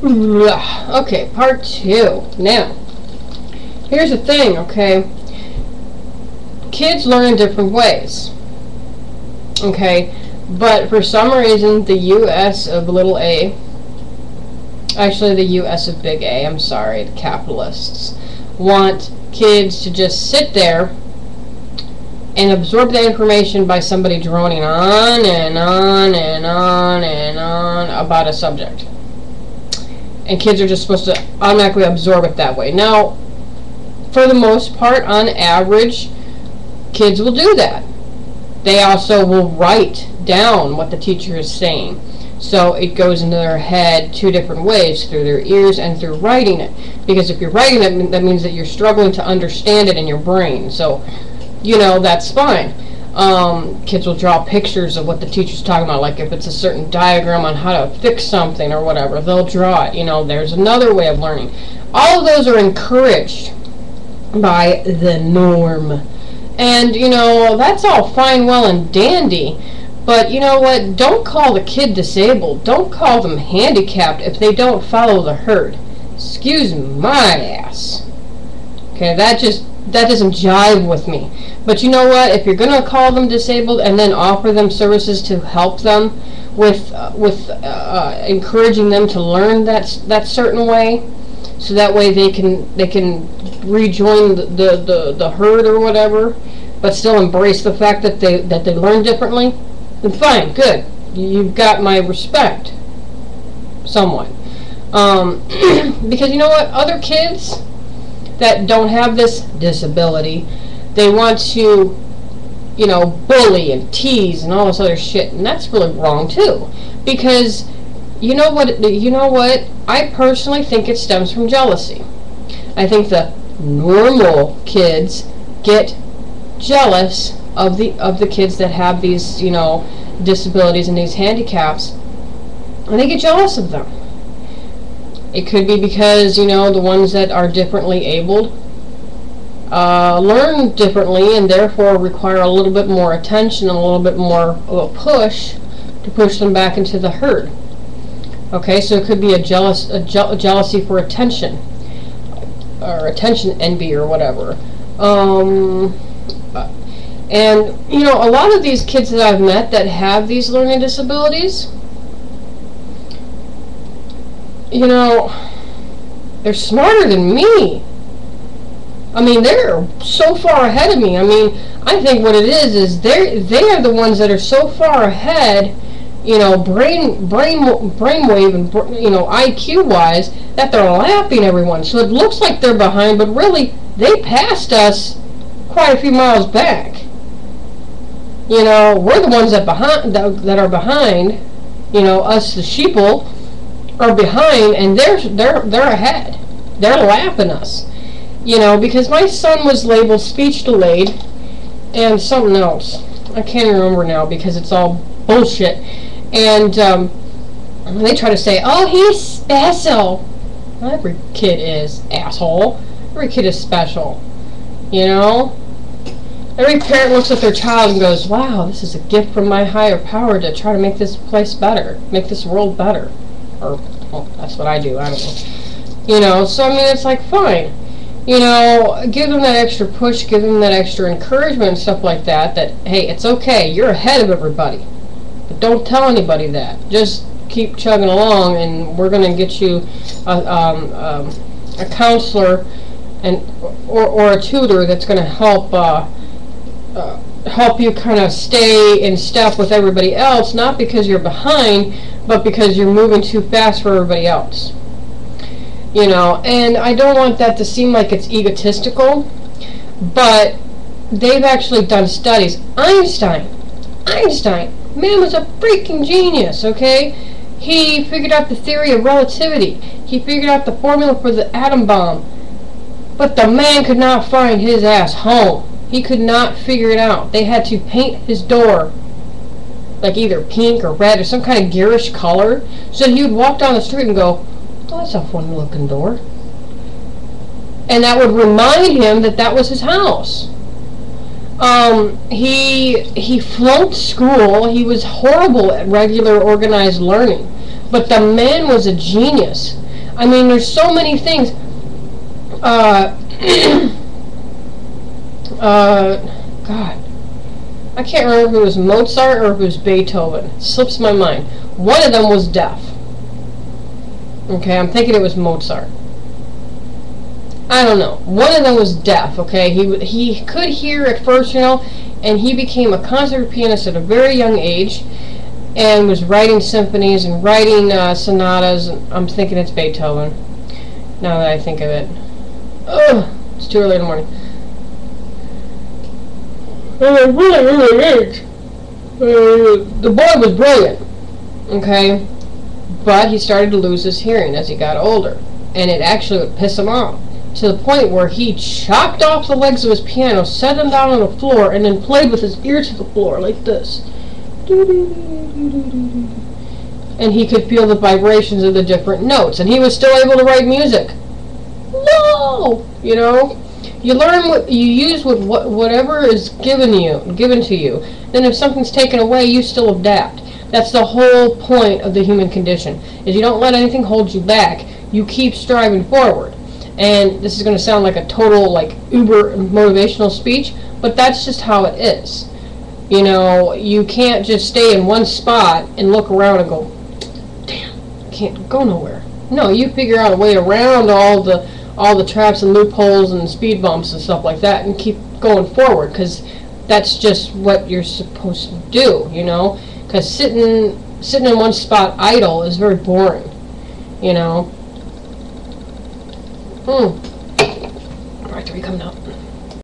Okay, part 2. Now, here's the thing, okay? Kids learn in different ways. Okay? But for some reason, the U.S. of little a, actually the U.S. of big A, I'm sorry, the capitalists, want kids to just sit there and absorb the information by somebody droning on and on and on and on about a subject. And kids are just supposed to automatically absorb it that way. Now, for the most part, on average, kids will do that. They also will write down what the teacher is saying. So it goes into their head 2 different ways, through their ears and through writing it. Because if you're writing it, that means that you're struggling to understand it in your brain. So, you know, that's fine. Kids will draw pictures of what the teacher's talking about, like if it's a certain diagram on how to fix something or whatever, they'll draw it. You know, there's another way of learning. All of those are encouraged by the norm. And, you know, that's all fine, well, and dandy. But, you know what? Don't call the kid disabled. Don't call them handicapped if they don't follow the herd. Excuse my ass. Okay, that doesn't jive with me. But you know what? If you're going to call them disabled and then offer them services to help them with encouraging them to learn that certain way, so that way they can rejoin the herd or whatever, but still embrace the fact that they learn differently, then fine, good. You've got my respect, somewhat. Because you know what? Other kids that don't have this disability, they want to, you know, bully and tease and all this other shit, and that's really wrong too. Because you know what? I personally think it stems from jealousy. I think the normal kids get jealous of the kids that have these, you know, disabilities and these handicaps, and they get jealous of them. It could be because, you know, the ones that are differently abled learn differently and therefore require a little bit more attention and a little bit more of a push to push them back into the herd. Okay, so it could be a jealousy for attention, or attention envy or whatever. And, you know, a lot of these kids that I've met that have these learning disabilities, you know, they're smarter than me. I mean, they're so far ahead of me. I mean, I think what it is they are the ones that are so far ahead, you know, brainwave and, you know, IQ wise, that they're lapping everyone. So it looks like they're behind, but really they passed us quite a few miles back. You know, we're the ones that are behind. You know, us the sheeple are behind, and they're ahead. They're lapping us. You know, because my son was labeled speech delayed and something else. I can't remember now because it's all bullshit. And they try to say, oh, he's special. Well, every kid is, asshole. Every kid is special. You know? Every parent looks at their child and goes, wow, this is a gift from my higher power to try to make this place better. Make this world better. Or, well, that's what I do. I don't know. You know, so I mean, it's like, fine. You know, give them that extra push, give them that extra encouragement and stuff like that, that, hey, it's okay, you're ahead of everybody. But don't tell anybody that. Just keep chugging along, and we're going to get you a counselor and or a tutor that's going to help help you kind of stay in step with everybody else, not because you're behind, but because you're moving too fast for everybody else. You know, and I don't want that to seem like it's egotistical, but they've actually done studies. Einstein, man, was a freaking genius, okay? He figured out the theory of relativity. He figured out the formula for the atom bomb. But the man could not find his ass home. He could not figure it out. They had to paint his door like either pink or red or some kind of garish color, so he would walk down the street and go, oh, that's a fun looking door. And that would remind him that that was his house. He flunked school. He was horrible at regular organized learning. But the man was a genius. I mean, there's so many things. God. I can't remember if it was Mozart or if it was Beethoven. It slips my mind. One of them was deaf. Okay, I'm thinking it was Mozart. I don't know. One of them was deaf, okay? He could hear at first, you know, and he became a concert pianist at a very young age and was writing symphonies and writing sonatas. I'm thinking it's Beethoven, now that I think of it. Ugh, it's too early in the morning. It really is. The boy was brilliant, okay? But he started to lose his hearing as he got older, and it actually would piss him off, to the point where he chopped off the legs of his piano, set them down on the floor, and then played with his ear to the floor like this. And he could feel the vibrations of the different notes, and he was still able to write music. No! You know? You learn what you use with whatever is given to you. Then if something's taken away, you still adapt. That's the whole point of the human condition, is you don't let anything hold you back. You keep striving forward. And this is going to sound like a total, like, uber motivational speech, but that's just how it is. You know, you can't just stay in one spot and look around and go, damn, I can't go nowhere. No, you figure out a way around all the traps and loopholes and speed bumps and stuff like that and keep going forward, because that's just what you're supposed to do, you know? Because sitting in one spot idle is very boring, you know? Alright, 3 coming up.